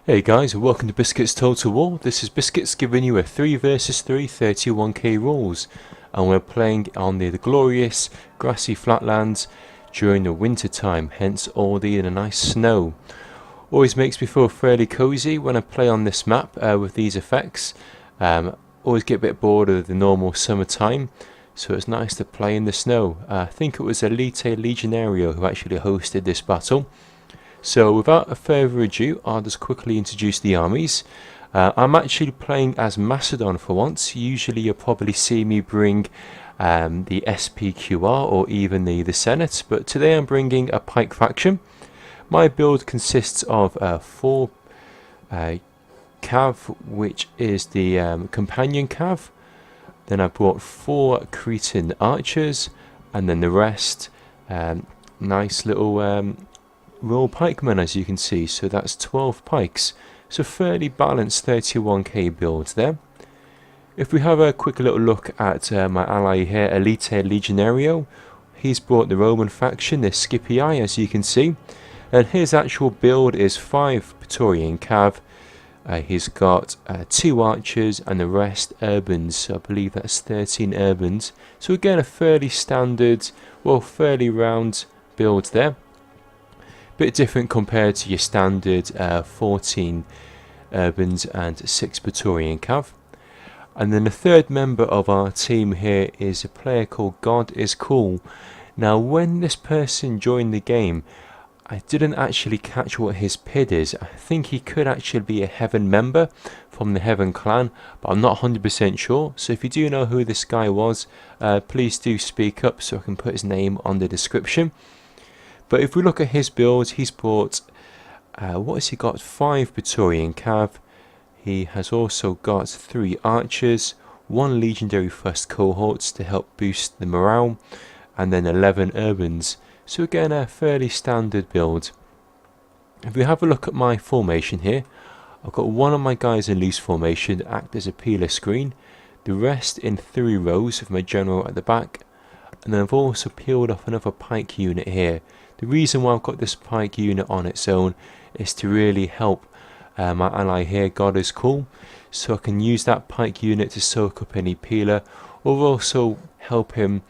Hey guys, and welcome to Biscuits Total War. This is Biscuits giving you a 3 vs 3 31k rules, and we're playing on the glorious grassy flatlands during the winter time, hence all the nice snow. Always makes me feel fairly cozy when I play on this map with these effects. Always get a bit bored of the normal summertime, so it's nice to play in the snow. I think it was ElitaLegionarii who actually hosted this battle. So without further ado, I'll just quickly introduce the armies. I'm actually playing as Macedon for once. Usually you'll probably see me bring the SPQR or even the Senate, but today I'm bringing a pike faction. My build consists of 4 cav, which is the companion cav. Then I brought 4 Cretan archers, and then the rest nice little royal pikemen, as you can see. So that's 12 pikes, so fairly balanced 31k builds there. If we have a quick little look at my ally here, ElitaLegionarii, he's brought the Roman faction, the Scipii, as you can see, and his actual build is 5 Praetorian cav. He's got 2 archers and the rest urbans, so I believe that's 13 urbans. So again, a fairly standard, well, fairly round build there. Bit different compared to your standard 14 urbans and 6 Praetorian cav. And then the third member of our team here is a player called GodisCool. Now when this person joined the game, I didn't actually catch what his PID is. I think he could actually be a Heaven member from the Heaven clan, but I'm not 100% sure. So if you do know who this guy was, please do speak up so I can put his name on the description. But if we look at his build, he's brought, what has he got? 5 Praetorian cav. He has also got 3 archers, 1 legendary first cohorts to help boost the morale, and then 11 urbans. So again, a fairly standard build. If we have a look at my formation here, I've got one of my guys in loose formation to act as a peeler screen, the rest in 3 rows with my general at the back, and then I've also peeled off another pike unit here. The reason why I've got this pike unit on its own is to really help my ally here, GodisCool, so I can use that pike unit to soak up any peeler, or also help him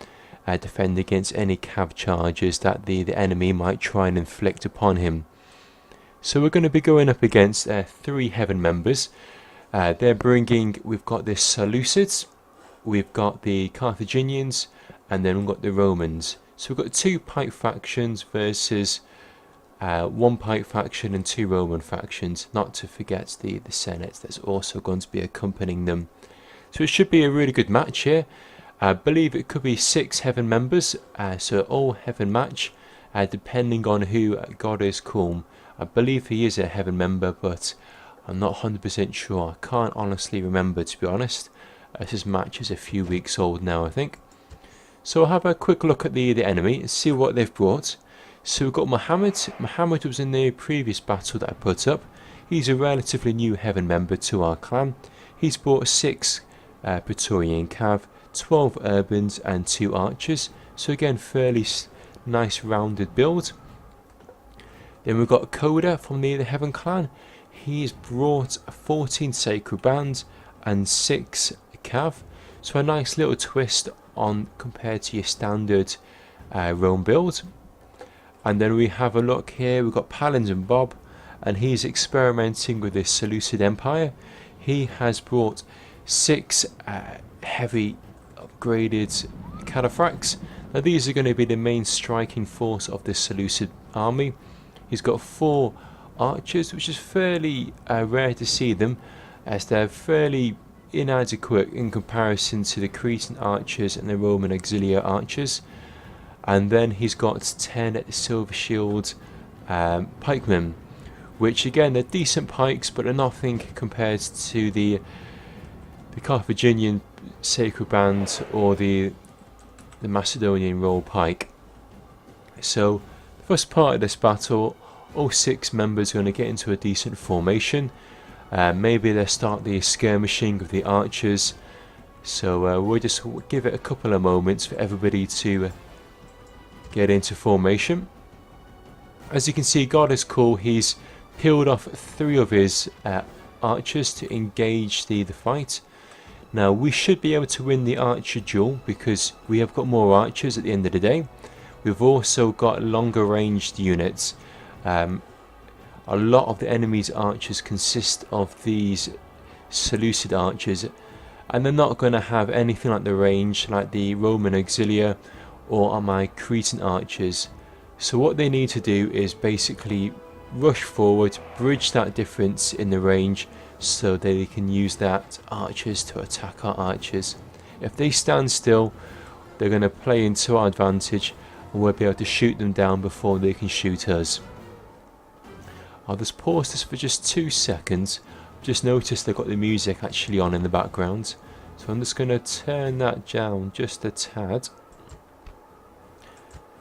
defend against any cav charges that the enemy might try and inflict upon him. So we're going to be going up against 3 Heaven members. They're bringing, we've got the Seleucids, we've got the Carthaginians, and then we've got the Romans. So we've got 2 pike factions versus 1 pike faction and 2 Roman factions, not to forget the Senate that's also going to be accompanying them. So it should be a really good match here. I believe it could be 6 Heaven members, so all Heaven match, depending on who GodisCool. I believe he is a Heaven member, but I'm not 100% sure. I can't honestly remember, to be honest. This match is a few weeks old now, I think. So I'll have a quick look at the enemy and see what they've brought. So we've got Mohamed. Mohamed was in the previous battle that I put up. He's a relatively new Heaven member to our clan. He's brought 6 Praetorian cav, 12 urbans and 2 archers. So again, fairly nice rounded build. Then we've got Koda from the Heaven clan. He's brought 14 sacred bands and 6 cav. So a nice little twist on compared to your standard Rome build. And then we have a look here, we've got Paladinbob, and he's experimenting with this Seleucid Empire. He has brought 6 heavy upgraded cataphracts. Now these are going to be the main striking force of this Seleucid army. He's got 4 archers, which is fairly rare to see them, as they're fairly inadequate in comparison to the Cretan archers and the Roman auxiliary archers. And then he's got 10 silver shield pikemen, which again they're decent pikes, but are nothing compared to the Carthaginian sacred band or the Macedonian royal pike. So the first part of this battle, all 6 members are going to get into a decent formation. Maybe they'll start the skirmishing of the archers, so we'll just give it a couple of moments for everybody to get into formation. As you can see, GodisCool, he's peeled off 3 of his archers to engage the fight. Now we should be able to win the archer duel because we have got more archers at the end of the day. We've also got longer ranged units. A lot of the enemy's archers consist of these Seleucid archers, and they're not going to have anything like the range like the Roman auxilia or my Cretan archers. So what they need to do is basically rush forward, bridge that difference in the range so that they can use that archers to attack our archers. If they stand still, they're going to play into our advantage and we'll be able to shoot them down before they can shoot us. I'll just pause this for just 2 seconds. Just noticed they've got the music actually on in the background, so I'm just going to turn that down just a tad.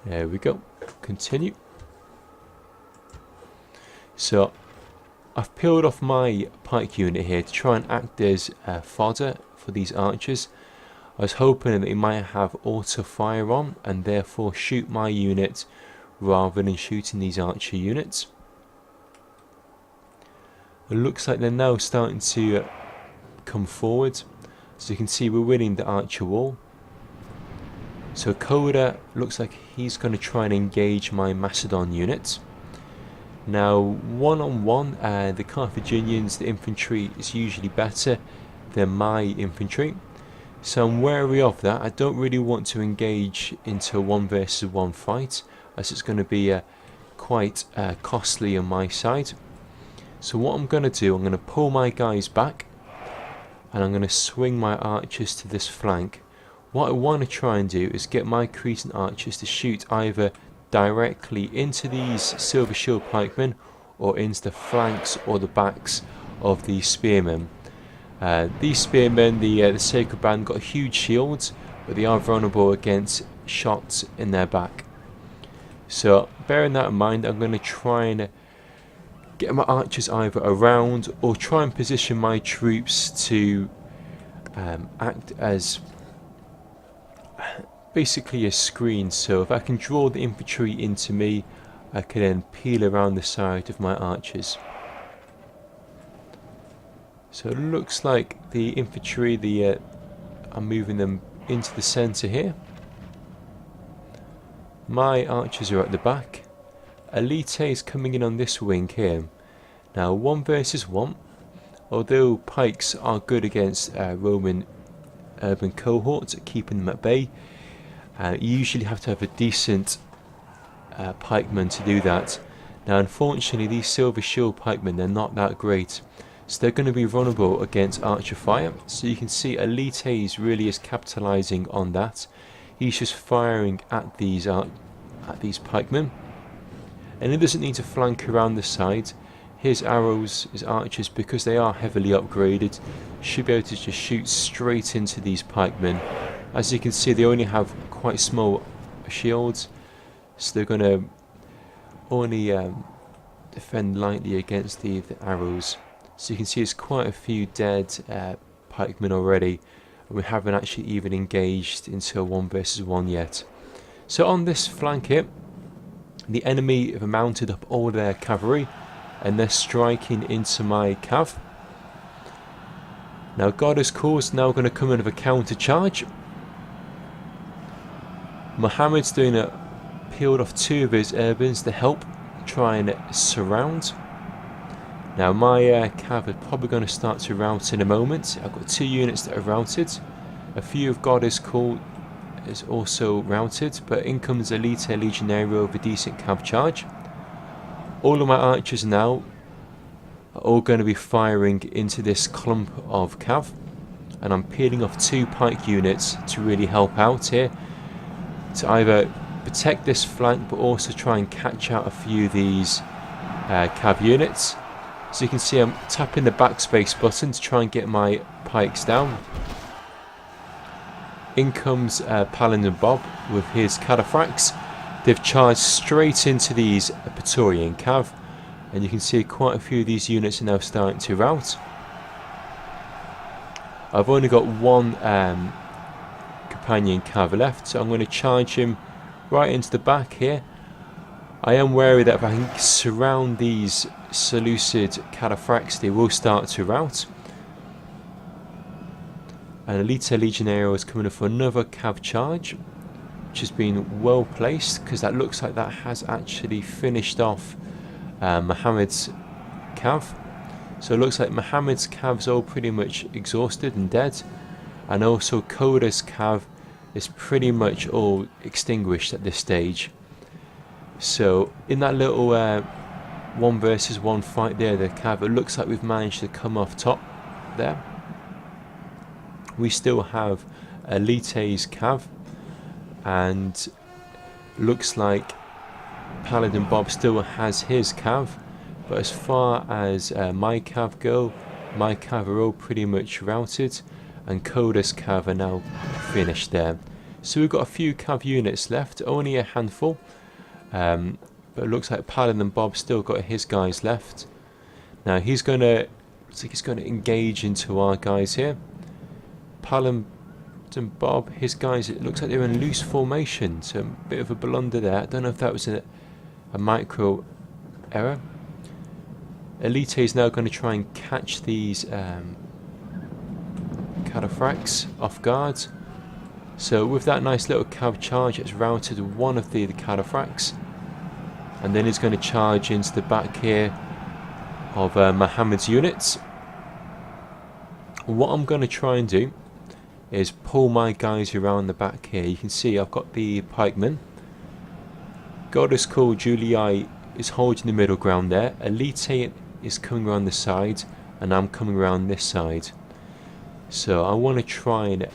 There we go. Continue. So I've peeled off my pike unit here to try and act as fodder for these archers. I was hoping that they might have auto fire on and therefore shoot my unit rather than shooting these archer units. It looks like they're now starting to come forward. So you can see we're winning the archer wall. So Koda looks like he's going to try and engage my Macedon units. Now, one-on-one, the Carthaginians, the infantry is usually better than my infantry. So I'm wary of that. I don't really want to engage into a 1 versus 1 fight, as it's going to be quite costly on my side. So what I'm going to do, I'm going to pull my guys back, and I'm going to swing my archers to this flank. What I want to try and do is get my Cretan archers to shoot either directly into these silver shield pikemen or into the flanks or the backs of these spearmen. These spearmen, the sacred band, got huge shields, but they are vulnerable against shots in their back. So bearing that in mind, I'm going to try and get my archers either around or try and position my troops to act as basically a screen. So if I can draw the infantry into me, I can then peel around the side of my archers. So it looks like the infantry, I'm moving them into the centre here. My archers are at the back. Elite is coming in on this wing here. Now 1 versus 1. Although pikes are good against Roman urban cohorts at keeping them at bay, you usually have to have a decent pikeman to do that. Now unfortunately these silver shield pikemen, they're not that great, so they're going to be vulnerable against archer fire. So you can see Elite really is capitalising on that. He's just firing at these pikemen, and he doesn't need to flank around the side. His arrows, his archers, because they are heavily upgraded, should be able to just shoot straight into these pikemen. As you can see, they only have quite small shields, so they're going to only defend lightly against the arrows. So you can see there's quite a few dead pikemen already, and we haven't actually even engaged into a 1 versus 1 yet. So on this flank here, the enemy have mounted up all their cavalry, and they're striking into my cav. Now GodisCool is now going to come in with a counter charge. Mohammed's peeled off 2 of his urbans to help try and surround. Now my cav are probably going to start to rout in a moment. I've got 2 units that are routed. A few of GodisCool is also routed, but in comes ElitaLegionarii with a decent cav charge. All of my archers now are all going to be firing into this clump of cav, and I'm peeling off 2 pike units to really help out here, to either protect this flank but also try and catch out a few of these cav units. So you can see I'm tapping the backspace button to try and get my pikes down. In comes Paladinbob with his cataphracts. They've charged straight into these Praetorian cav, and you can see quite a few of these units are now starting to rout. I've only got 1 companion cav left, so I'm going to charge him right into the back here. I am wary that if I can surround these Seleucid cataphracts, they will start to rout. And ElitaLegionarii is coming up for another cav charge, which has been well placed, because that looks like that has actually finished off Mohammed's cav. So it looks like Mohammed's cav's all pretty much exhausted and dead, and also Koda's cav is pretty much all extinguished at this stage. So in that little 1 versus 1 fight there, the cav, it looks like we've managed to come off top there. We still have Elite's cav, and looks like Paladinbob still has his cav, but as far as my cav go, my cav are all pretty much routed, and Koda's cav are now finished there. So we've got a few cav units left, only a handful, but it looks like Paladinbob still got his guys left. Now he's gonna engage into our guys here. Paladinbob, his guys, it looks like they're in loose formation, so a bit of a blunder there. I don't know if that was a micro error. Elite is now going to try and catch these cataphracts off guard. So with that nice little cav charge, it's routed one of the cataphracts, and then he's going to charge into the back here of Mohammed's units. What I'm going to try and do is pull my guys around the back here. You can see I've got the pikemen. GodisCool Julii is holding the middle ground there. Elite is coming around the side, and I'm coming around this side. So I want to try and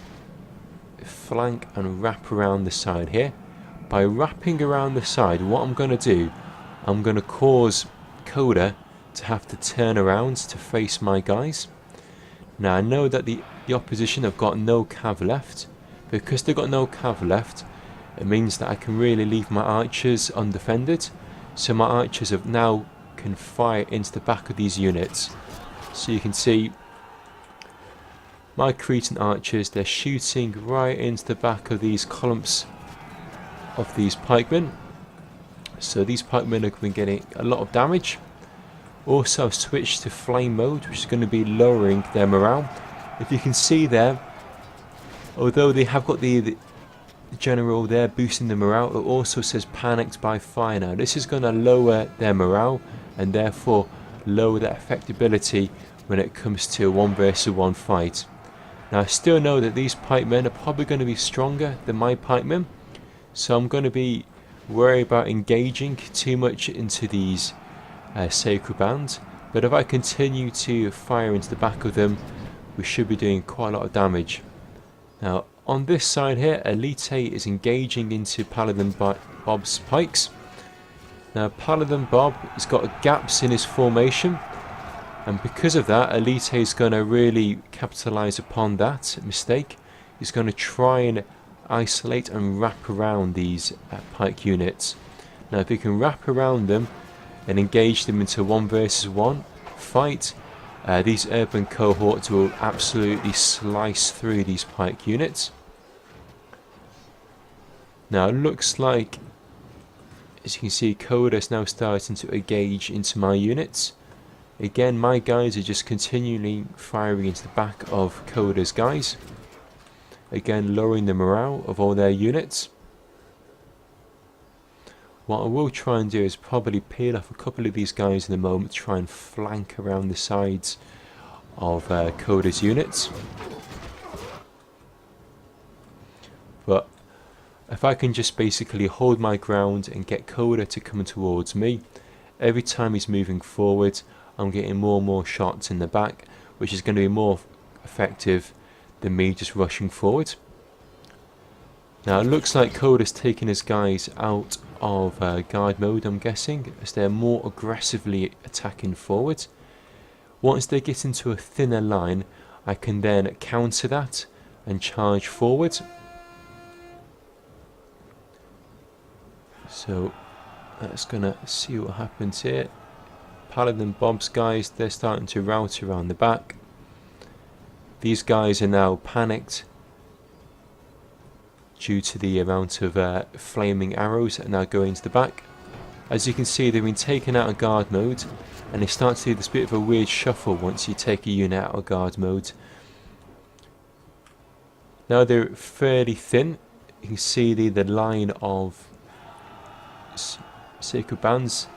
flank and wrap around the side here. By wrapping around the side, what I'm going to do, I'm going to cause Koda to have to turn around to face my guys. Now I know that the opposition have got no cav left. Because they've got no cav left, it means that I can really leave my archers undefended. So my archers have now can fire into the back of these units. So you can see my Cretan archers, they're shooting right into the back of these columns of these pikemen. So these pikemen have been getting a lot of damage. Also I've switched to flame mode, which is going to be lowering their morale. If you can see there, although they have got the general there boosting the morale, it also says panicked by fire. Now this is going to lower their morale and therefore lower their effectability when it comes to a 1 versus 1 fight. Now I still know that these pikemen are probably going to be stronger than my pikemen, so I'm going to be worried about engaging too much into these sacred bands. But if I continue to fire into the back of them, we should be doing quite a lot of damage. Now on this side here, Elite is engaging into Paladinbob's pikes. Now Paladinbob has got gaps in his formation, and because of that, Elite is going to really capitalise upon that mistake. He's going to try and isolate and wrap around these pike units. Now if he can wrap around them and engage them into 1 versus 1 fight, these urban cohorts will absolutely slice through these pike units. Now it looks like, as you can see, Koda is now starting to engage into my units. Again, my guys are just continually firing into the back of Koda's guys. Again, lowering the morale of all their units. What I will try and do is probably peel off a couple of these guys in a moment to try and flank around the sides of Koda's units. But if I can just basically hold my ground and get Koda to come towards me, every time he's moving forward, I'm getting more and more shots in the back, which is going to be more effective than me just rushing forward. Now it looks like Koda's taking his guys out of guard mode, I'm guessing, as they're more aggressively attacking forward. Once they get into a thinner line, I can then counter that and charge forward. So that's gonna see what happens here. Paladinbob's guys, they're starting to rout around the back. These guys are now panicked due to the amount of flaming arrows that are now going to the back. As you can see, they've been taken out of guard mode, and they start to do this bit of a weird shuffle once you take a unit out of guard mode. Now they're fairly thin. You can see the line of sacred bands.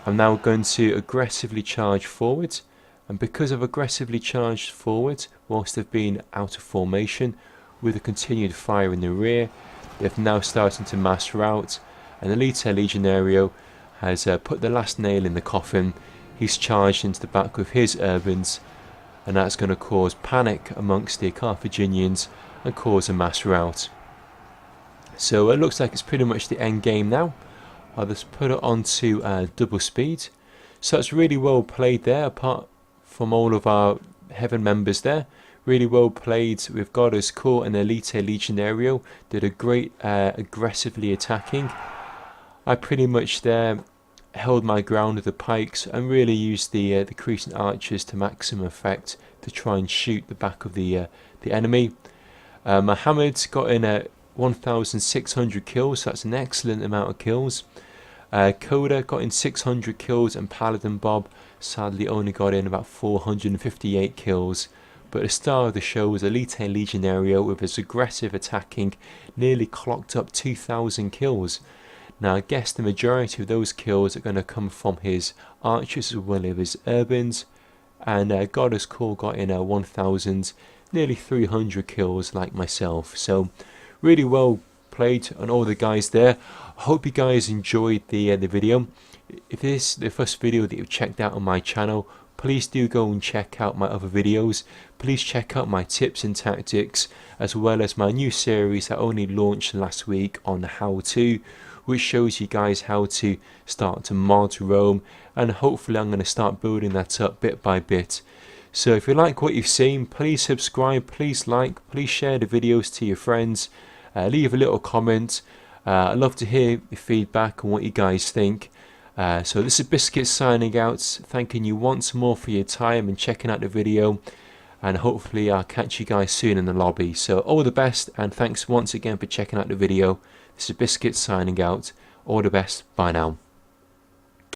I'm now going to aggressively charge forward, and because I've aggressively charged forward whilst they've been out of formation with a continued fire in the rear, they've now started to mass rout, and ElitaLegionarii has put the last nail in the coffin. He's charged into the back with his urbans, and that's going to cause panic amongst the Carthaginians and cause a mass rout. So it looks like it's pretty much the end game now. I'll just put it onto double speed. So that's really well played there, apart from all of our Heaven members there. Really well played with GodisCool and ElitaLegionarii. Did a great aggressively attacking. I pretty much there held my ground with the pikes and really used the crescent archers to maximum effect to try and shoot the back of the enemy. Mohamed got in at 1,600 kills, so that's an excellent amount of kills. Koda got in 600 kills, and Paladinbob sadly only got in about 458 kills. But the star of the show was ElitaLegionarii with his aggressive attacking, nearly clocked up 2,000 kills. Now I guess the majority of those kills are going to come from his archers as well as his urbans, and GodisCool got in 1,000, nearly 300 kills like myself. So really well played on all the guys there. I hope you guys enjoyed the video. If this is the first video that you've checked out on my channel, please do go and check out my other videos. Please check out my tips and tactics, as well as my new series that only launched last week on how to, which shows you guys how to start to mod Rome, and hopefully I'm going to start building that up bit by bit. So if you like what you've seen, please subscribe, please like, please share the videos to your friends, leave a little comment. I'd love to hear your feedback and what you guys think. So this is Biscuits signing out, thanking you once more for your time and checking out the video, and hopefully I'll catch you guys soon in the lobby. So all the best, and thanks once again for checking out the video. This is Biscuits signing out. All the best. Bye now.